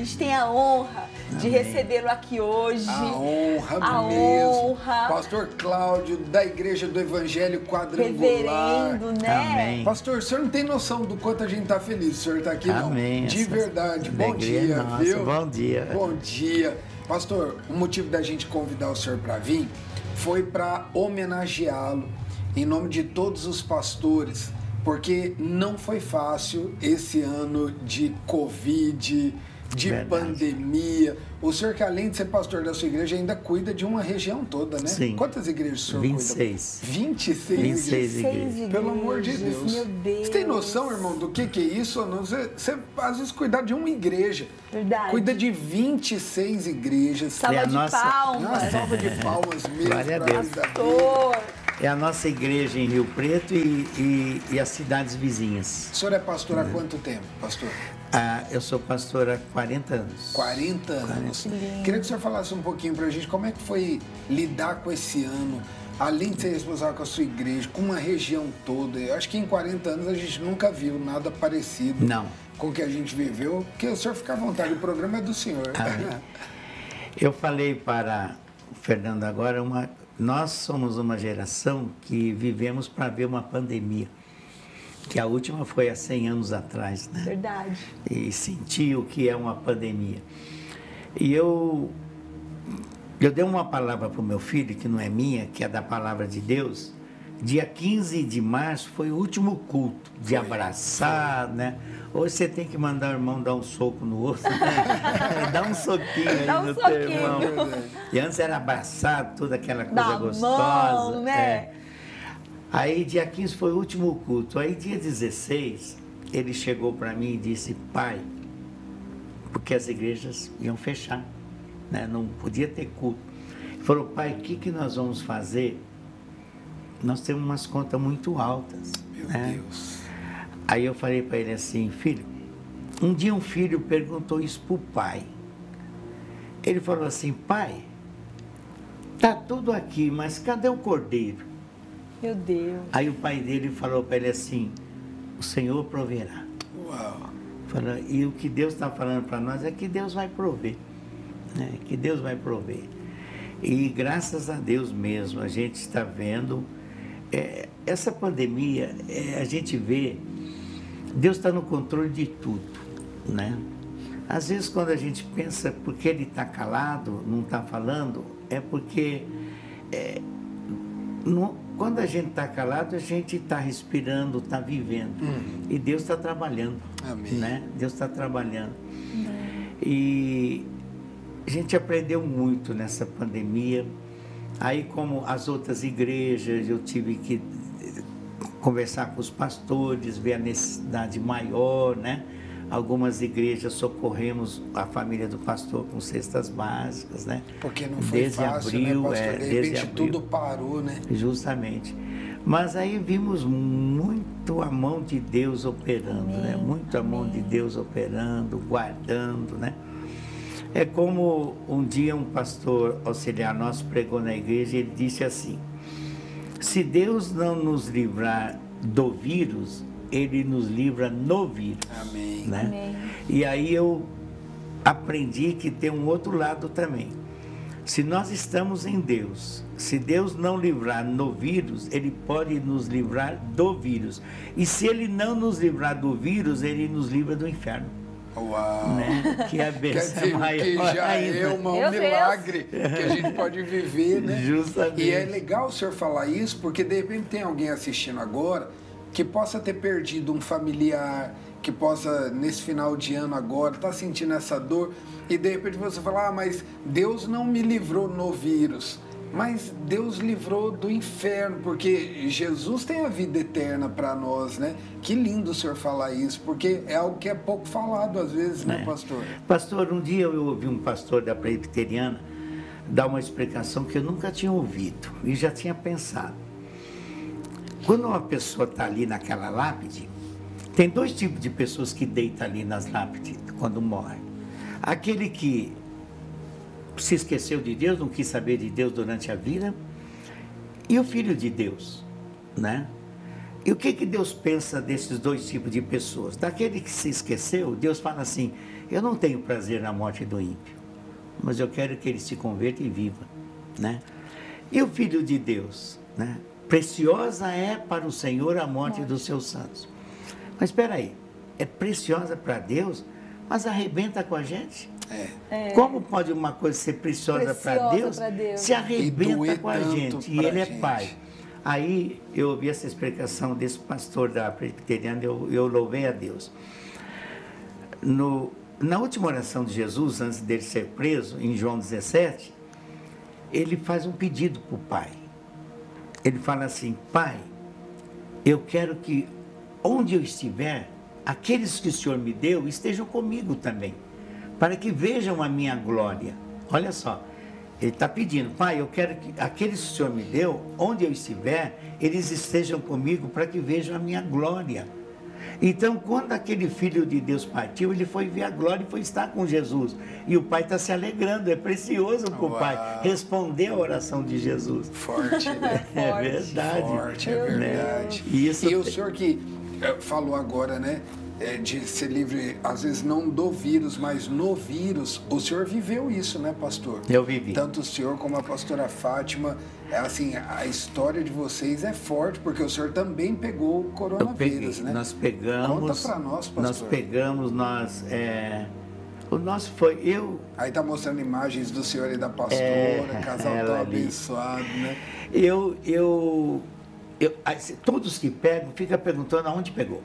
gente tem a honra de recebê-lo aqui hoje. A honra. Pastor Cláudio, da Igreja do Evangelho Quadrangular. Reverendo, né? Amém. Pastor, o senhor não tem noção do quanto a gente está feliz. O senhor está aqui, Amém. não? De verdade. Bom dia, nossa, viu? Bom dia. Bom dia. Pastor, o motivo da gente convidar o senhor para vir foi para homenageá-lo em nome de todos os pastores, porque não foi fácil esse ano de Covid, de pandemia. O senhor, que além de ser pastor da sua igreja, ainda cuida de uma região toda, né? Sim. Quantas igrejas o senhor 26. cuida? 26 igrejas. Pelo amor de Deus. Meu Deus. Você tem noção, irmão, do que é isso ou não? Você às vezes cuida de uma igreja. Verdade. Cuida de 26 igrejas. Salva de palmas. Uma salva de palmas mesmo. Glória a Deus. Pastor. É a nossa igreja em Rio Preto e as cidades vizinhas. O senhor é pastor há quanto tempo, pastor? Eu sou pastor há 40 anos. 40 anos. Queria que o senhor falasse um pouquinho pra gente como é que foi lidar com esse ano, além de ser responsável com a sua igreja, com uma região toda. Eu acho que em 40 anos a gente nunca viu nada parecido com o que a gente viveu. Porque o senhor fica à vontade, o programa é do senhor. Eu falei para o Fernando agora, nós somos uma geração que vivemos para ver uma pandemia, que a última foi há 100 anos atrás, né? Verdade. E senti o que é uma pandemia. E eu dei uma palavra para o meu filho, que não é minha, que é da palavra de Deus. Dia 15 de março foi o último culto de abraçar, né? Hoje você tem que mandar o irmão dar um soco no outro, né? Dá um soquinho aí no teu irmão. E antes era abraçar, toda aquela coisa gostosa. Mão, né? Aí dia 15 foi o último culto. Aí dia 16, ele chegou para mim e disse: pai, porque as igrejas iam fechar, né? Não podia ter culto. Ele falou: pai, o que nós vamos fazer? Nós temos umas contas muito altas. Meu Deus. Aí eu falei para ele assim: filho, um dia um filho perguntou isso para o pai. Ele falou assim: pai, tá tudo aqui, mas cadê o cordeiro? Meu Deus. Aí o pai dele falou para ele assim: o Senhor proverá. Uau. Falou, e o que Deus está falando para nós é que Deus vai prover, né? Que Deus vai prover. E graças a Deus mesmo, a gente está vendo, essa pandemia, a gente vê, Deus está no controle de tudo, né? Às vezes quando a gente pensa porque Ele está calado, não está falando, é porque quando a gente está calado, a gente está respirando, está vivendo. E Deus está trabalhando. Amém. Né? Deus está trabalhando. E a gente aprendeu muito nessa pandemia. Aí, como as outras igrejas, eu tive que conversar com os pastores, ver a necessidade maior, né? Algumas igrejas socorremos a família do pastor com cestas básicas, né? Porque não foi desde fácil, abril, né, pastor? De desde repente abril. tudo parou, né? Justamente. Mas aí vimos muito a mão de Deus operando, né? Muito a mão de Deus operando, guardando, né? É como um dia um pastor auxiliar nosso pregou na igreja, ele disse assim: se Deus não nos livrar do vírus, Ele nos livra no vírus. Amém. Né? Amém. E aí eu aprendi que tem um outro lado também. Se nós estamos em Deus, se Deus não livrar no vírus, Ele pode nos livrar do vírus. E se Ele não nos livrar do vírus, Ele nos livra do inferno. Uau! Né? Que é a Quer bênção dizer, maior que já ainda. é um Meu milagre que a gente pode viver, né? Justamente. E é legal o senhor falar isso, porque de repente tem alguém assistindo agora que possa ter perdido um familiar, que possa, nesse final de ano agora, estar sentindo essa dor, e de repente você fala: ah, mas Deus não me livrou no vírus. Mas Deus livrou do inferno, porque Jesus tem a vida eterna para nós, né? Que lindo o senhor falar isso, porque é algo que é pouco falado às vezes, né, pastor? Pastor, um dia eu ouvi um pastor da Presbiteriana dar uma explicação que eu nunca tinha ouvido e já tinha pensado. Quando uma pessoa está ali naquela lápide, tem dois tipos de pessoas que deitam ali nas lápides quando morrem. Aquele que se esqueceu de Deus, não quis saber de Deus durante a vida, e o Filho de Deus, né? E o que Deus pensa desses dois tipos de pessoas? Daquele que se esqueceu, Deus fala assim: eu não tenho prazer na morte do ímpio, mas eu quero que ele se converta e viva, né? E o Filho de Deus, né? Preciosa é para o Senhor a morte dos seus santos. Mas espera aí, é preciosa para Deus, mas arrebenta com a gente? Como pode uma coisa ser preciosa para Deus, se arrebenta com a gente? E Ele é Pai. Aí eu ouvi essa explicação desse pastor da Presbiteriana, eu louvei a Deus. Na última oração de Jesus, antes dele ser preso, em João 17, ele faz um pedido para o Pai. Ele fala assim: Pai, eu quero que onde eu estiver, aqueles que o Senhor me deu estejam comigo também, para que vejam a minha glória. Olha só, ele está pedindo: Pai, eu quero que aqueles que o Senhor me deu, onde eu estiver, eles estejam comigo para que vejam a minha glória. Então, quando aquele Filho de Deus partiu, ele foi ver a glória e foi estar com Jesus. E o Pai está se alegrando, é precioso para o Pai responder a oração de Jesus. Forte, né? É verdade. Forte, é verdade. E o senhor que falou agora, né, de ser livre, às vezes não do vírus, mas no vírus, o senhor viveu isso, né, pastor? Eu vivi. Tanto o senhor como a pastora Fátima, assim, a história de vocês é forte, porque o senhor também pegou o coronavírus, né? Nós pegamos. Conta pra nós, pastor. Nós pegamos, o nosso foi, Aí tá mostrando imagens do senhor e da pastora, casal tão abençoado, né? Todos que pegam, ficam perguntando aonde pegou.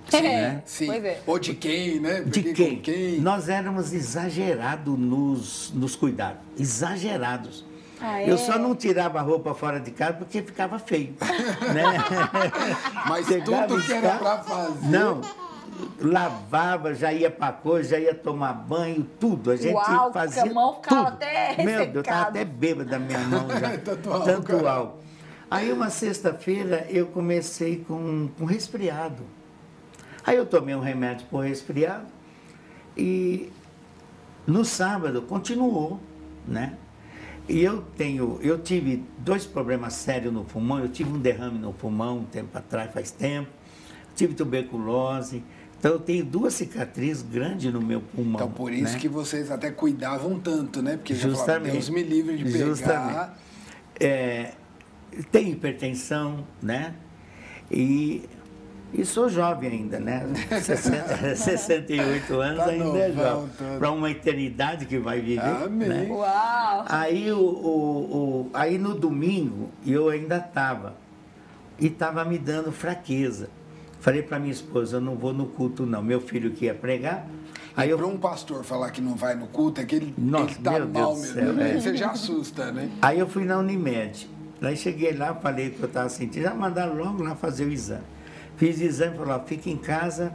Sim, né? Sim. Pois é. Ou de quem, né? De quem? Nós éramos exagerados nos cuidados. Exagerados. Eu só não tirava a roupa fora de casa porque ficava feio. Né? Mas tudo que era para fazer. Não, lavava, já ia para coisa, já ia tomar banho, tudo. A gente fazia. A mão ficava tudo. até Meu Deus, eu estava até bêbada da minha mão já. Tanto álcool. Aí uma sexta-feira eu comecei com resfriado. Aí eu tomei um remédio para o resfriado e no sábado continuou, né? E eu tive 2 problemas sérios no pulmão. Eu tive um derrame no pulmão um tempo atrás, faz tempo. Tive tuberculose. Então eu tenho 2 cicatrizes grandes no meu pulmão. Então por isso, né, que vocês até cuidavam tanto, né? Porque já justamente, Deus me livre de pegar. Justamente. Tem hipertensão, né? E sou jovem ainda, né? 68 anos, tá ainda novão, é jovem. Para uma eternidade que vai viver. Amém. Né? Uau! Aí, aí no domingo eu ainda estava. E estava me dando fraqueza. Falei para minha esposa: eu não vou no culto não. Meu filho que ia pregar. Aí para um pastor falar que não vai no culto é que ele está mal mesmo. Você já assusta, né? Aí eu fui na Unimed. Aí cheguei lá, falei que eu estava sentindo. Já mandaram logo lá fazer o exame. Fiz o exame e falou: fica em casa,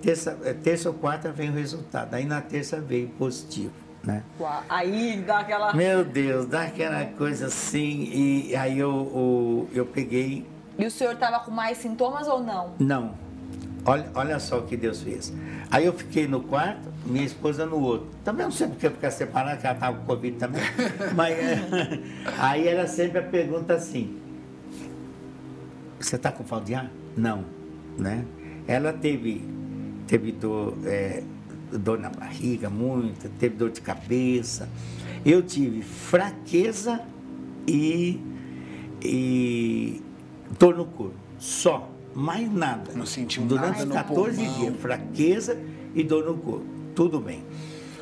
terça ou quarta vem o resultado. Aí na terça veio positivo, né? Uau, aí dá aquela... Meu Deus, dá aquela coisa assim, e aí eu peguei... E o senhor estava com mais sintomas ou não? Não. Olha só o que Deus fez. Aí eu fiquei no quarto, minha esposa no outro. Também não sei porque ficar separada, porque ela estava com Covid também. Mas aí era sempre a pergunta assim: você está com falta de ar? Não, né? Ela teve dor na barriga, muita, teve dor de cabeça. Eu tive fraqueza e dor no corpo, só, mais nada. Não sentiu durante nada 14 no dias, fraqueza e dor no corpo, tudo bem.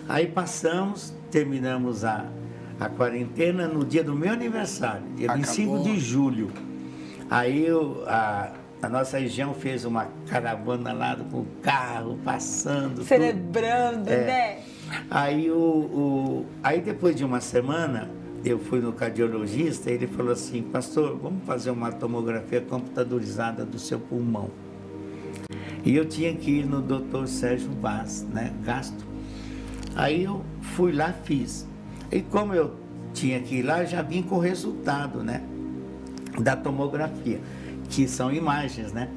Aí terminamos a quarentena no dia do meu aniversário, dia 25 de julho. Aí a nossa região fez uma caravana lá com o carro, passando. Celebrando, né? Aí, aí depois de uma semana, eu fui no cardiologista e ele falou assim: pastor, vamos fazer uma tomografia computadorizada do seu pulmão. E eu tinha que ir no Dr. Sérgio Vaz, né, Gasto. Aí eu fui lá, fiz. E como eu tinha que ir lá, já vim com o resultado, né, da tomografia, que são imagens, né?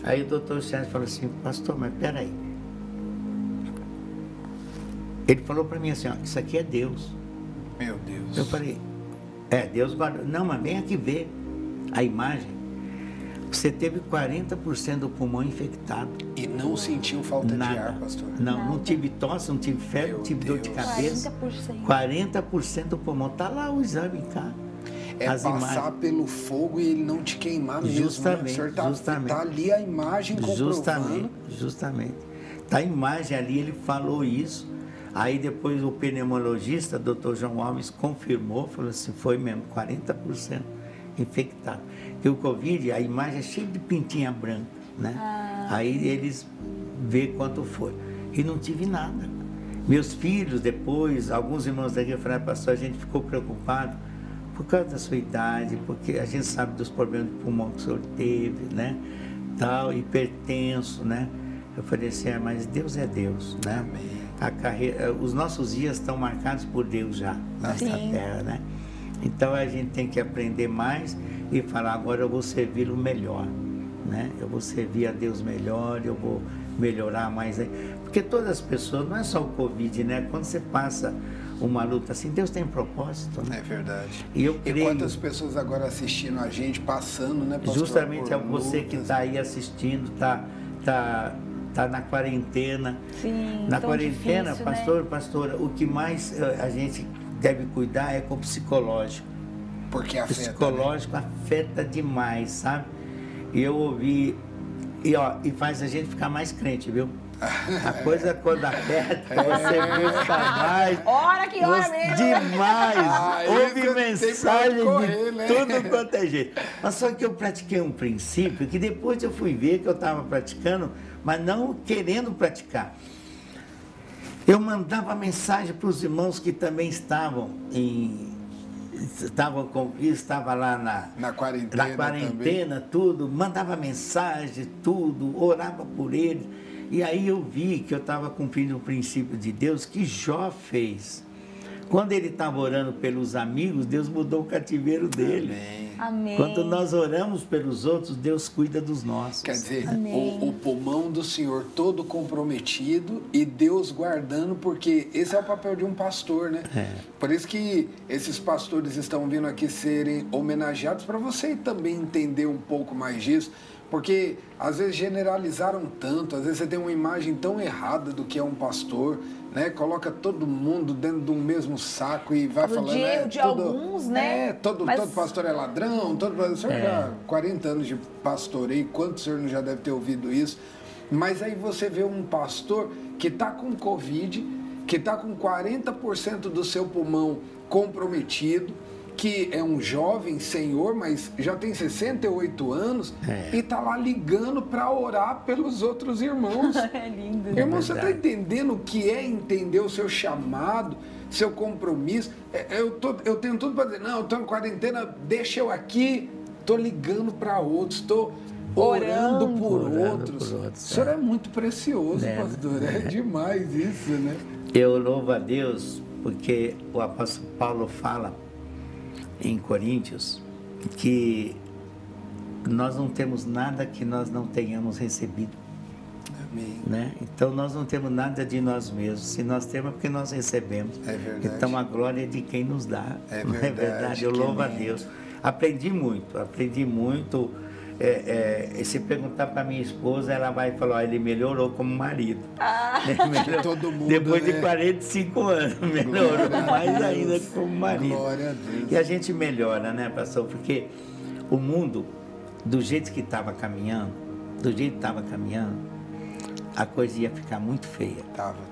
Aí o doutor Sérgio falou assim: pastor, mas peraí. Ele falou para mim assim: ó, isso aqui é Deus. Meu Deus. Eu falei: Deus guardou. Não, mas vem aqui ver a imagem. Você teve 40% do pulmão infectado. E não sentiu falta Nada. de ar, pastor? Não tive tosse, não tive febre, Meu não tive dor de Deus. cabeça. 40% do pulmão. Está lá o exame, cara. É As passar imagens. pelo fogo e ele não te queimar mesmo. Justamente, Né? O senhor tá, justamente. tá ali a imagem comprovando. Justamente. Tá a imagem ali, ele falou isso. Aí depois o pneumologista, Dr. João Alves, confirmou, falou assim, foi mesmo, 40% infectado. E o Covid, a imagem é cheia de pintinha branca, né? Aí eles vê quanto foi. E não tive nada. Meus filhos depois, alguns irmãos daqui falaram, pastor, a gente ficou preocupado por causa da sua idade, porque a gente sabe dos problemas de pulmão que o senhor teve, né? Tal, hipertenso, né? Eu falei assim, mas Deus é Deus, né? Amém. A carreira, os nossos dias estão marcados por Deus já, nessa terra, né? Então a gente tem que aprender mais e falar, agora eu vou servi-lo melhor, né? Eu vou servir a Deus melhor, eu vou melhorar mais. Porque todas as pessoas, não é só o Covid, né? Quando você passa uma luta assim, Deus tem propósito, né? É verdade. E eu creio, quantas pessoas agora assistindo a gente, passando, né, pastor? justamente é por você que lutas. está aí assistindo, tá na quarentena. Sim, Na tão quarentena, difícil, pastor, pastora, o que mais a gente deve cuidar é com o psicológico. Porque O afeta, psicológico afeta demais, sabe? E eu ouvi, e faz a gente ficar mais crente, viu? A coisa quando aperta, você busca mais. Hora que hora mesmo. Demais! Ouve isso mensagem tem pra onde correr, de né? tudo quanto é jeito. Mas só que eu pratiquei um princípio que depois eu fui ver que eu estava praticando, mas não querendo praticar. Eu mandava mensagem para os irmãos que também estavam lá na quarentena, tudo, mandava mensagem, tudo, orava por eles. E aí eu vi que eu estava cumprindo o princípio de Deus que Jó fez. Quando ele estava orando pelos amigos, Deus mudou o cativeiro dele. Amém. Quando nós oramos pelos outros, Deus cuida dos nossos. Quer dizer, Amém. o pulmão do Senhor todo comprometido e Deus guardando, porque esse é o papel de um pastor, né? Por isso que esses pastores estão vindo aqui serem homenageados, para você também entender um pouco mais disso. Porque às vezes generalizaram tanto, às vezes você tem uma imagem tão errada do que é um pastor, né? Coloca todo mundo dentro de um mesmo saco e vai falando... de alguns, né? Todo pastor é ladrão, o senhor já 40 anos de pastoreio, quantos o senhor já deve ter ouvido isso? Mas aí você vê um pastor que está com Covid, que está com 40% do seu pulmão comprometido, que é um jovem senhor, mas já tem 68 anos, e está lá ligando para orar pelos outros irmãos. É lindo. Irmão, você está entendendo o que é entender o seu chamado, seu compromisso? Eu tenho tudo para dizer, não, eu estou em quarentena, deixa eu aqui, estou ligando para outros, estou orando por outros. O senhor é muito precioso, pastor, é demais isso, né? Eu louvo a Deus porque o apóstolo Paulo fala em Coríntios que nós não temos nada que nós não tenhamos recebido. Amém. Né? Então nós não temos nada de nós mesmos. Se nós temos é porque nós recebemos. É verdade. Então a glória é de quem nos dá. É não é verdade? Eu louvo a Deus. Aprendi muito. Se perguntar para minha esposa, ela vai falar, ele melhorou como marido. Melhorou. Todo mundo, Depois de né? 45 anos, melhorou mais ainda como marido. Glória a Deus. E a gente melhora, né, pastor? Porque o mundo, do jeito que estava caminhando, a coisa ia ficar muito feia.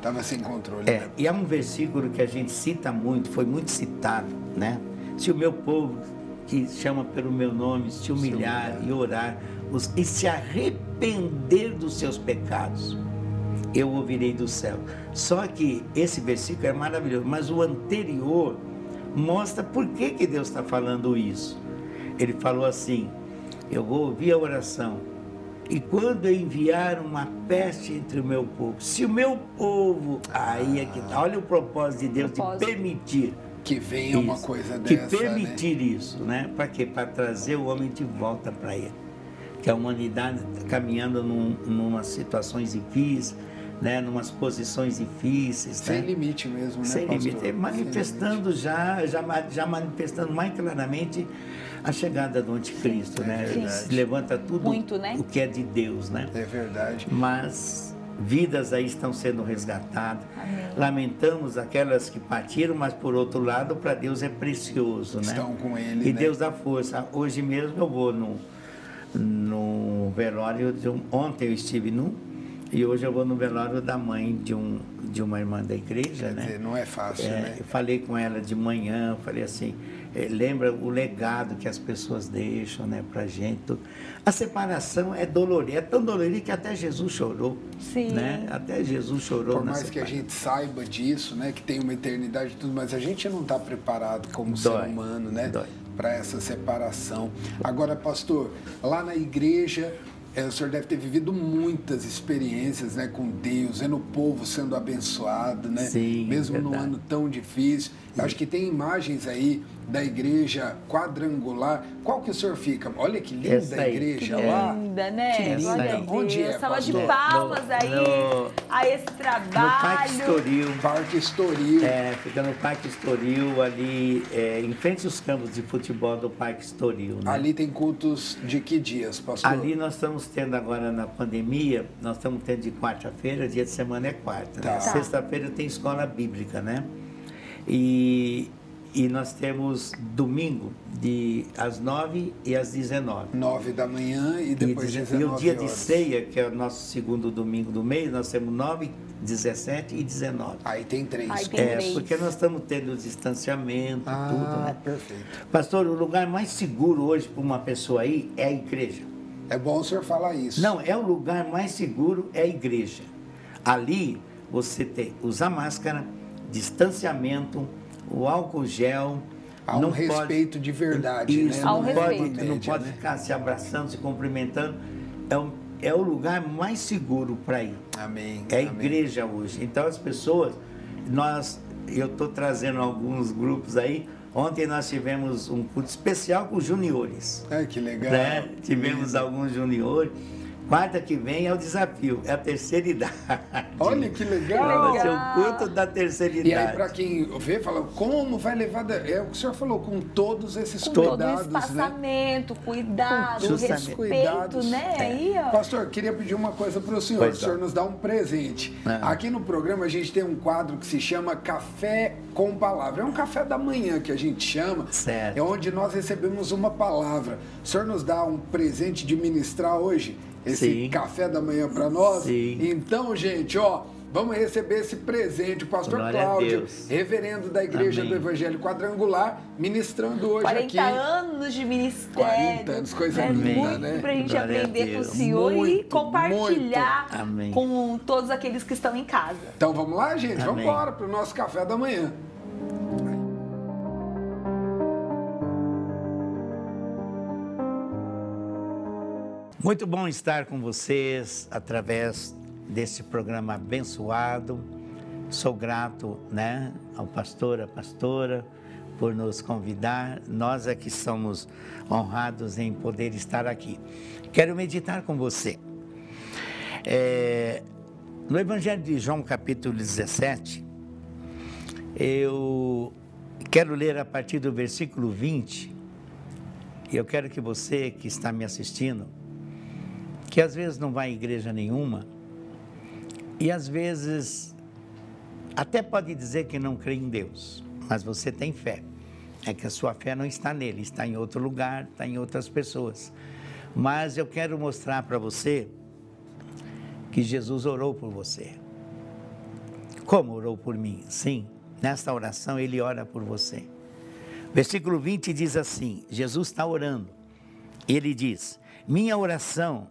Tava sem controle. Né? E há um versículo que a gente cita muito, foi muito citado, né? Se o meu povo, que chama pelo meu nome, se humilhar e orar, e se arrepender dos seus pecados, eu ouvirei do céu. Só que esse versículo é maravilhoso, mas o anterior mostra por que Deus está falando isso. Ele falou assim, eu vou ouvir a oração, e quando eu enviar uma peste entre o meu povo, se o meu povo, aí é que tá, olha o propósito de Deus de permitir que venha uma coisa que dessa, permitir isso, né? Para quê? Para trazer o homem de volta para ele. Que a humanidade está caminhando numa situações difíceis, né, numas posições difíceis. Sem né? limite mesmo, né, Sem pastor? limite, manifestando já manifestando mais claramente a chegada do anticristo, né? verdade. Levanta tudo Muito, né? o que é de Deus, né? É verdade. Mas vidas aí estão sendo resgatadas. Amém. Lamentamos aquelas que partiram, mas por outro lado, para Deus é precioso, né? Estão com ele, E né? Deus dá força. Hoje mesmo eu vou no velório ontem eu estive num, e hoje eu vou no velório da mãe de uma irmã da igreja, Quer né? dizer, não é fácil, né? Eu falei com ela de manhã, falei assim, lembra o legado que as pessoas deixam, né, pra gente. Tudo. A separação é dolorida, é tão dolorida que até Jesus chorou. Sim. Né? Até Jesus chorou. Por na mais que a separação. gente saiba disso, né, que tem uma eternidade e tudo, mas a gente não está preparado como ser Dói, humano, né, dói. para essa separação. Agora, pastor, lá na igreja, o senhor deve ter vivido muitas experiências, né, com Deus, vendo o povo sendo abençoado, né, Sim, mesmo num verdade. ano tão difícil. Eu acho que tem imagens aí da igreja quadrangular. Qual que o senhor fica? Olha que linda Essa a aí. igreja Que lá. Linda, né? Que linda. Glória a Deus. Onde é, Salva de pastor? palmas aí a esse No trabalho. Parque Estoril. Parque Estoril. Fica no Parque Estoril, ali, em frente aos campos de futebol do Parque Estoril. Né? Ali tem cultos de que dias, pastor? Ali nós estamos tendo agora na pandemia, nós estamos tendo de quarta-feira, dia de semana é quarta. Né? Tá. Sexta-feira tem escola bíblica, né? E nós temos domingo, às 9 e às 19. 9 da manhã e depois 19 E o dia de horas. ceia, que é o nosso segundo domingo do mês, nós temos 9, 17 e 19. Aí tem 3. Aí tem três. Porque nós estamos tendo distanciamento, tudo. Né? Perfeito. Pastor, o lugar mais seguro hoje para uma pessoa aí é a igreja. É bom o senhor falar isso. Não, é o lugar mais seguro, é a igreja. Ali você tem usar máscara, distanciamento, o álcool gel. Há um respeito de verdade, Isso, né? Há um Não é respeito. uma não média, pode né? ficar se abraçando, se cumprimentando. É o lugar mais seguro para ir. Amém. É a amém. igreja hoje. Então as pessoas, eu estou trazendo alguns grupos aí. Ontem nós tivemos um culto especial com os juniores. Ai, que legal. Né? Tivemos alguns juniores. Quarta que vem é o desafio, é a terceira idade. Olha que legal. Vai ser o culto da terceira idade. E aí, para quem vê, fala, como vai levar... É o que o senhor falou, com todos esses Com todo o cuidados, né? espaçamento, cuidado, Com todos os respeito, cuidados. né? Aí, ó. Pastor, queria pedir uma coisa para o senhor. Pois O senhor não. nos dá um presente. Ah. Aqui no programa a gente tem um quadro que se chama Café com Palavra. É um café da manhã que a gente chama. Certo. É onde nós recebemos uma palavra. O senhor nos dá um presente de ministrar hoje? Esse Sim. café da manhã para nós? Sim. Então, gente, ó, vamos receber esse presente. O pastor Glória a Cláudio, Deus. reverendo da Igreja Amém. do Evangelho Quadrangular, ministrando hoje 40 aqui. anos de ministério. 40 anos, coisa é linda, muito né? pra gente Glória a aprender com o Deus. senhor e Muito, compartilhar muito. Amém. com todos aqueles que estão em casa. Então vamos lá, gente? Vamos Amém. embora para o nosso café da manhã. Muito bom estar com vocês através desse programa abençoado. Sou grato, né, ao pastor, à pastora, por nos convidar. Nós é que somos honrados em poder estar aqui. Quero meditar com você. No Evangelho de João, capítulo 17, eu quero ler a partir do versículo 20. E eu quero que você que está me assistindo, que às vezes não vai à igreja nenhuma, e às vezes até pode dizer que não crê em Deus, mas você tem fé. É que a sua fé não está nele, está em outro lugar, está em outras pessoas. Mas eu quero mostrar para você que Jesus orou por você. Como orou por mim? Sim, nesta oração ele ora por você. Versículo 20 diz assim, Jesus está orando. Ele diz, minha oração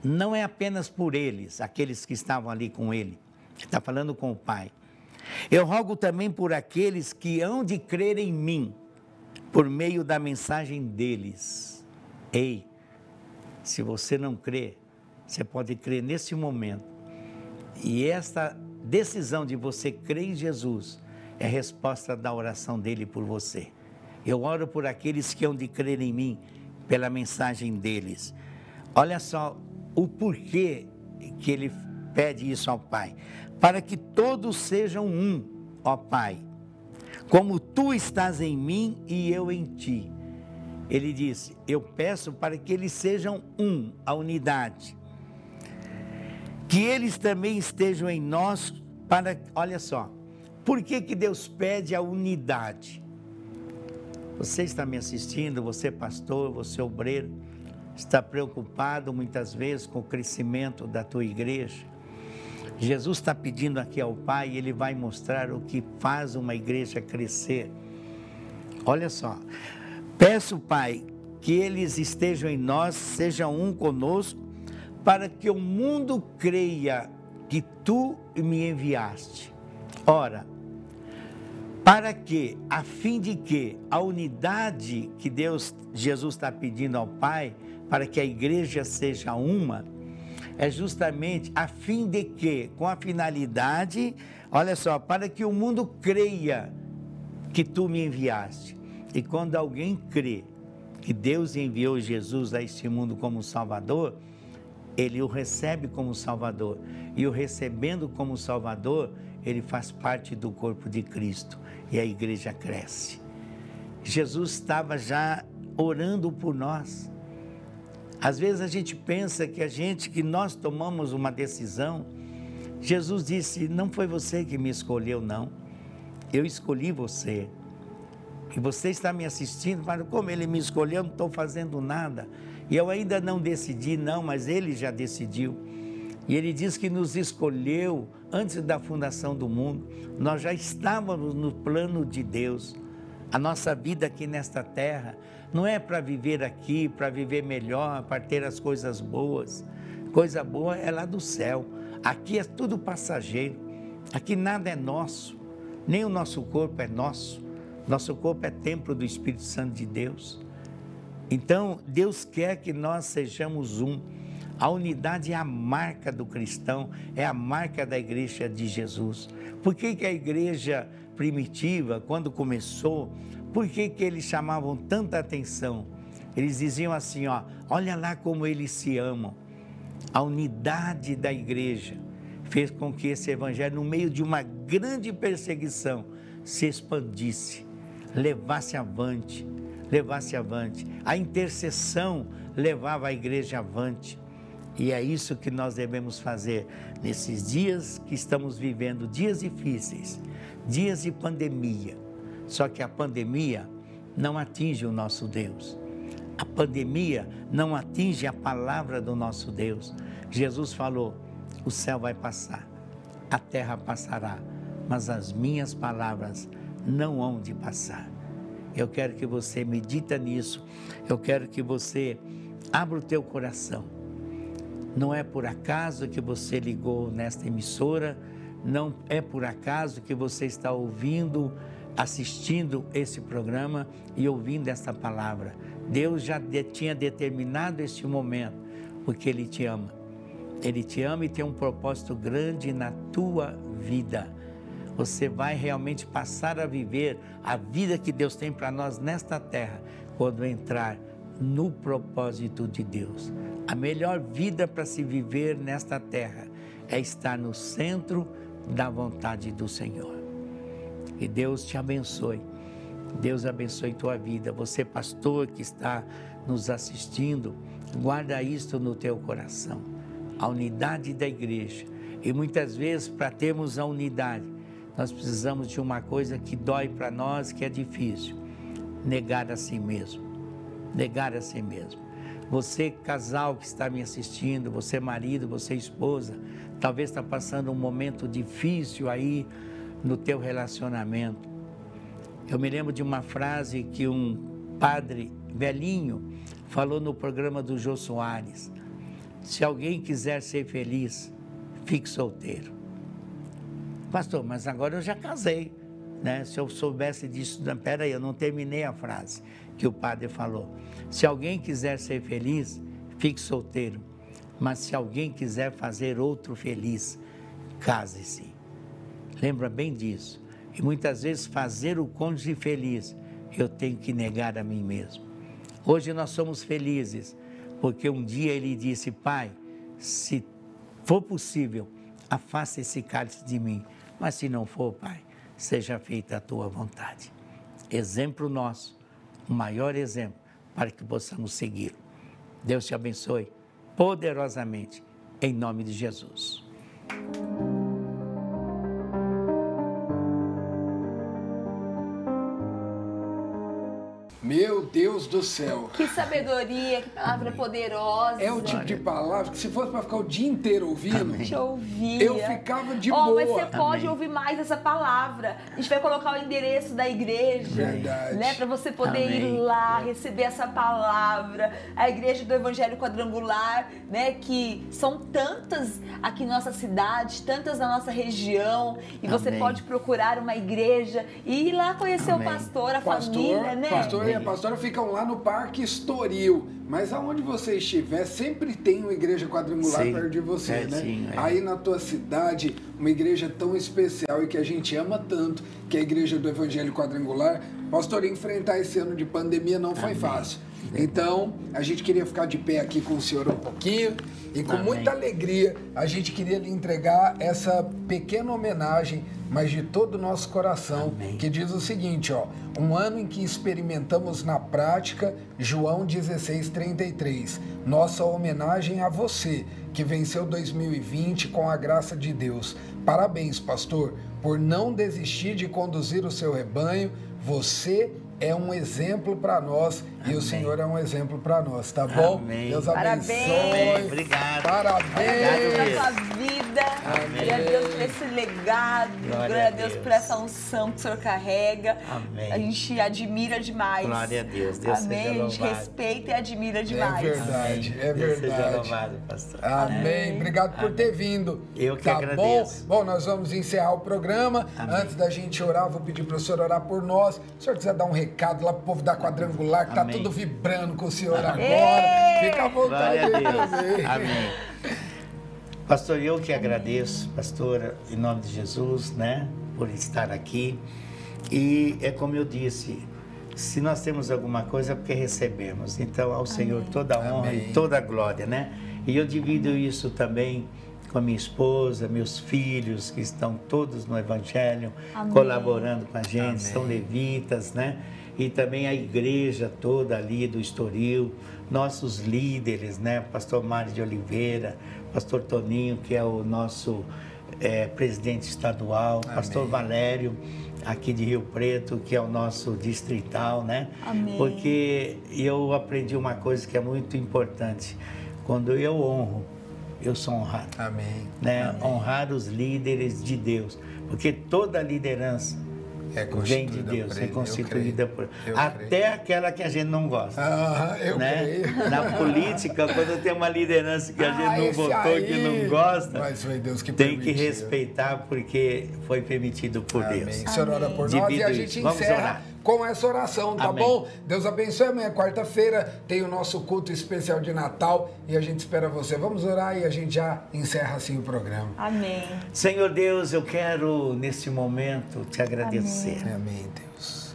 não é apenas por eles, aqueles que estavam ali com ele, que está falando com o Pai. Eu rogo também por aqueles que hão de crer em mim, por meio da mensagem deles. Ei, se você não crê, você pode crer nesse momento. E esta decisão de você crer em Jesus é a resposta da oração dele por você. Eu oro por aqueles que hão de crer em mim, pela mensagem deles. Olha só o porquê que ele pede isso ao Pai, para que todos sejam um, ó Pai, como tu estás em mim e eu em ti. Ele disse, eu peço para que eles sejam um, a unidade. Que eles também estejam em nós para, olha só, por que Deus pede a unidade? Você está me assistindo, você pastor, você obreiro, está preocupado muitas vezes com o crescimento da tua igreja. Jesus está pedindo aqui ao Pai e Ele vai mostrar o que faz uma igreja crescer. Olha só, peço, Pai, que eles estejam em nós, sejam um conosco, para que o mundo creia que Tu me enviaste. Ora, para que, a fim de que a unidade que Jesus está pedindo ao Pai, para que a igreja seja uma, é justamente a fim de que, com a finalidade, olha só, para que o mundo creia que Tu me enviaste. E quando alguém crê que Deus enviou Jesus a este mundo como Salvador, ele o recebe como Salvador. E o recebendo como Salvador, ele faz parte do corpo de Cristo. E a igreja cresce. Jesus estava já orando por nós. Às vezes a gente pensa que nós tomamos uma decisão. Jesus disse, não foi você que me escolheu, não. Eu escolhi você. E você está me assistindo, mas como ele me escolheu, eu não estou fazendo nada. E eu ainda não decidi, não, mas ele já decidiu. E ele diz que nos escolheu antes da fundação do mundo. Nós já estávamos no plano de Deus. A nossa vida aqui nesta terra não é para viver aqui, para viver melhor, para ter as coisas boas. Coisa boa é lá do céu. Aqui é tudo passageiro. Aqui nada é nosso. Nem o nosso corpo é nosso. Nosso corpo é templo do Espírito Santo de Deus. Então, Deus quer que nós sejamos um. A unidade é a marca do cristão, é a marca da igreja de Jesus. Por que a igreja primitiva, quando começou, por que eles chamavam tanta atenção? Eles diziam assim, ó, olha lá como eles se amam. A unidade da igreja fez com que esse evangelho, no meio de uma grande perseguição, se expandisse, levasse avante. A intercessão levava a igreja avante. E é isso que nós devemos fazer nesses dias que estamos vivendo, dias difíceis, dias de pandemia. Só que a pandemia não atinge o nosso Deus. A pandemia não atinge a palavra do nosso Deus. Jesus falou, o céu vai passar, a terra passará, mas as minhas palavras não hão de passar. Eu quero que você medita nisso, eu quero que você abra o teu coração. Não é por acaso que você ligou nesta emissora, não é por acaso que você está ouvindo, assistindo esse programa e ouvindo esta palavra. Deus já tinha determinado este momento, porque Ele te ama. Ele te ama e tem um propósito grande na tua vida. Você vai realmente passar a viver a vida que Deus tem para nós nesta terra, quando entrar no propósito de Deus. A melhor vida para se viver nesta terra é estar no centro da vontade do Senhor. Que Deus te abençoe. Deus abençoe tua vida. Você, pastor, que está nos assistindo, guarda isto no teu coração. A unidade da igreja. E muitas vezes, para termos a unidade, nós precisamos de uma coisa que dói para nós, que é difícil. Negar a si mesmo. Negar a si mesmo. Você, casal que está me assistindo, você marido, você esposa, talvez está passando um momento difícil aí no teu relacionamento. Eu me lembro de uma frase que um padre velhinho falou no programa do Jô Soares. Se alguém quiser ser feliz, fique solteiro. Pastor, mas agora eu já casei, né? Se eu soubesse disso, peraí, eu não terminei a frase que o padre falou. Se alguém quiser ser feliz, fique solteiro. Mas se alguém quiser fazer outro feliz, case-se. Lembra bem disso. E muitas vezes fazer o cônjuge feliz, eu tenho que negar a mim mesmo. Hoje nós somos felizes, porque um dia ele disse, Pai, se for possível, afasta esse cálice de mim. Mas se não for, Pai, seja feita a tua vontade. Exemplo nosso, o maior exemplo, para que possamos seguir. Deus te abençoe poderosamente, em nome de Jesus. Meu Deus do céu. Que sabedoria, que palavra poderosa. É o tipo de palavra que se fosse para ficar o dia inteiro ouvindo, Deixa eu ouvir. eu ficava de boa. Mas você pode Amém. ouvir mais essa palavra. A gente vai colocar o endereço da igreja. Verdade. Né, para você poder Amém. ir lá, receber essa palavra. A igreja do Evangelho Quadrangular, né? Que são tantas aqui em nossa cidade, tantas na nossa região. E você Amém. pode procurar uma igreja e ir lá conhecer Amém. o pastor, a família, né? Pastor e a pastora ficam lá no Parque Estoril, mas aonde você estiver, sempre tem uma igreja quadrangular Sim, perto de você, né? sim, é. Aí na tua cidade, uma igreja tão especial e que a gente ama tanto, que é a igreja do Evangelho Quadrangular. Pastor, enfrentar esse ano de pandemia não foi fácil. Então, a gente queria ficar de pé aqui com o senhor um pouquinho e com Amém. muita alegria a gente queria lhe entregar essa pequena homenagem, mas de todo o nosso coração, Amém. que diz o seguinte, ó: um ano em que experimentamos na prática João 16:33, nossa homenagem a você, que venceu 2020 com a graça de Deus. Parabéns, pastor, por não desistir de conduzir o seu rebanho. Você é um exemplo para nós. Amém. E o Senhor é um exemplo para nós, tá bom? Amém. Deus Parabéns. abençoe. Amém. Obrigado. Parabéns. Obrigado pela mesmo. sua vida. Glória a Deus por esse legado. Glória a Deus por essa unção que o Senhor carrega. Amém. A gente admira demais. Glória a Deus. Deus Amém. seja A gente louvado. respeita e admira É demais. verdade, é Deus seja verdade. louvado, pastor. Amém. Obrigado por Amém. ter vindo. Eu que tá agradeço. Bom, nós vamos encerrar o programa. Amém. Antes da gente orar, vou pedir para o senhor orar por nós. Se o senhor quiser dar um recado lá pro povo da Quadrangular, que tá Amém. tudo vibrando com o senhor Amém. agora. Fica à vontade Glória a aí Deus. também. Amém. Pastor, eu que agradeço, pastora, em nome de Jesus, né, por estar aqui. E é como eu disse, se nós temos alguma coisa é porque recebemos. Então, ao Senhor toda a honra Amém. e toda a glória, né? E eu divido isso também com a minha esposa, meus filhos, que estão todos no Evangelho, Amém. colaborando com a gente, Amém. são levitas, né? E também a igreja toda ali do Estoril, nossos líderes, né? Pastor Mário de Oliveira, Pastor Toninho, que é o nosso presidente estadual, Amém. Pastor Valério, aqui de Rio Preto, que é o nosso distrital, né? Amém. Porque eu aprendi uma coisa que é muito importante. Quando eu honro, eu sou honrado. Amém. Né? Amém. Honrar os líderes de Deus, porque toda liderança É vem de constituída Deus, por é ele, eu constituída creio. por Eu até creio. aquela que a gente não gosta. Eu Né? creio. Na política, quando tem uma liderança que a gente não esse votou, aí. que não gosta, Mas foi Deus que tem que permitiu. respeitar porque foi permitido por Amém. Deus. O senhor ora por nós Divido e a isso. gente Vamos encerra orar. com essa oração, tá Amém. bom? Deus abençoe. Amanhã, quarta-feira, tem o nosso culto especial de Natal e a gente espera você. Vamos orar e a gente já encerra assim o programa. Amém. Senhor Deus, eu quero nesse momento te agradecer. Amém, Deus.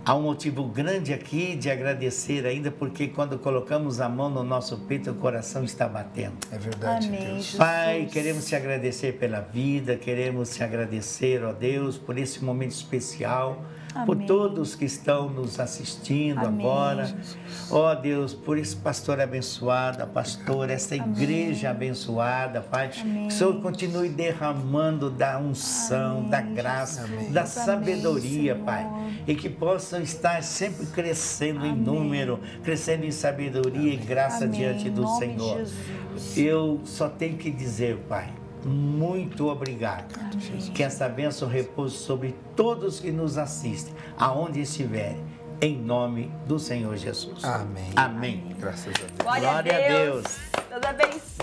Há um motivo grande aqui de agradecer ainda, porque quando colocamos a mão no nosso peito, o coração está batendo. É verdade, Amém. Deus. Jesus. Pai, queremos te agradecer pela vida, queremos te agradecer, ó Deus, por esse momento especial, por Amém. todos que estão nos assistindo Amém, agora. Jesus. Ó Deus, por esse pastor abençoado, a pastora, essa igreja abençoada, Pai. Amém. Que o Senhor continue derramando da unção, Amém, da graça, Jesus. da Amém, sabedoria, Senhor. Pai. E que possam estar sempre crescendo em Amém. número, crescendo em sabedoria e graça Amém. diante do Em nome de Senhor. Jesus. Eu só tenho que dizer, Pai, muito obrigado. Amém. Que essa bênção repouse sobre todos que nos assistem, aonde estiverem, em nome do Senhor Jesus. Amém. Amém. Graças a Deus. Glória a Deus. Deus abençoe.